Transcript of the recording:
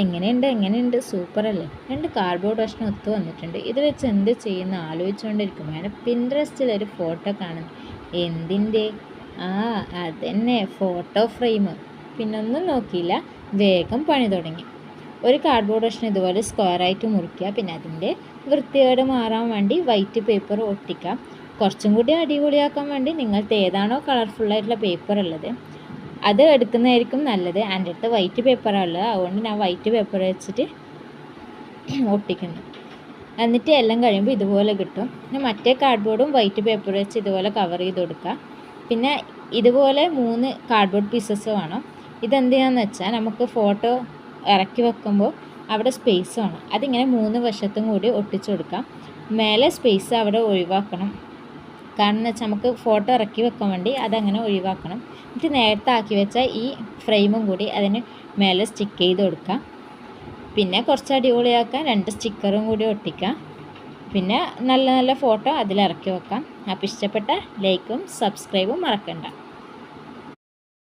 എങ്ങനെയുണ്ട് സൂപ്പറല്ലേ? 2 കാർഡ്ബോർഡ് കഷ്ണം ഒത്തു വന്നിട്ടുണ്ട്. ഇത് വെച്ച് എന്ത് ചെയ്യുന്ന ആലോചിച്ചുകൊണ്ടിരിക്കുമ്പോഴാണ് പിൻട്രസ്റ്റിൽ ഒരു ഫോട്ടോ കാണുന്നത്. എന്തിൻ്റെ? അതന്നെ ഫോട്ടോ ഫ്രെയിം. പിന്നൊന്നും നോക്കിയില്ല, വേഗം പണി തുടങ്ങി. ഒരു കാർഡ്ബോർഡ് കഷ്ണം ഇതുപോലെ സ്ക്വയറായിട്ട് മുറിക്കുക. പിന്നെ അതിൻ്റെ വൃത്തികേട് മാറാൻ വേണ്ടി വൈറ്റ് പേപ്പർ ഒട്ടിക്കാം. കുറച്ചും കൂടി അടിപൊളിയാക്കാൻ വേണ്ടി നിങ്ങൾക്ക് ഏതാണോ കളർഫുള്ളായിട്ടുള്ള പേപ്പർ ഉള്ളത് അത് എടുക്കുന്നതായിരിക്കും നല്ലത്. എൻ്റെ അടുത്ത് വൈറ്റ് പേപ്പറാണ് ഉള്ളത്, അതുകൊണ്ട് ഞാൻ വൈറ്റ് പേപ്പർ വെച്ചിട്ട് ഒട്ടിക്കുന്നു. എന്നിട്ട് എല്ലാം കഴിയുമ്പോൾ ഇതുപോലെ കിട്ടും. പിന്നെ മറ്റേ കാർഡ്ബോർഡും വൈറ്റ് പേപ്പർ വെച്ച് ഇതുപോലെ കവർ ചെയ്ത് കൊടുക്കുക. പിന്നെ ഇതുപോലെ 3 കാർഡ്ബോർഡ് പീസസ് വേണം. ഇതെന്തിനാന്ന് വെച്ചാൽ നമുക്ക് ഫോട്ടോ ഇറക്കി വെക്കുമ്പോൾ അവിടെ സ്പേസ് വേണം. അതിങ്ങനെ 3 വശത്തും കൂടി ഒട്ടിച്ചു കൊടുക്കാം. മേലെ സ്പേസ് അവിടെ ഒഴിവാക്കണം. കാരണം എന്ന് വെച്ചാൽ നമുക്ക് ഫോട്ടോ ഇറക്കി വെക്കാൻ വേണ്ടി അതങ്ങനെ ഒഴിവാക്കണം. എന്നിട്ട് നേരത്തെ ആക്കി വെച്ച ഈ ഫ്രെയിമും കൂടി അതിന് മേലെ സ്റ്റിക്ക് ചെയ്ത് കൊടുക്കാം. പിന്നെ കുറച്ച് അടിപൊളിയാക്കാൻ 2 സ്റ്റിക്കറും കൂടി ഒട്ടിക്കാം. പിന്നെ നല്ല നല്ല ഫോട്ടോ അതിലിറക്കി വെക്കാം. അപ്പോൾ ഇഷ്ടപ്പെട്ട ലൈക്കും സബ്സ്ക്രൈബും മറക്കണ്ട.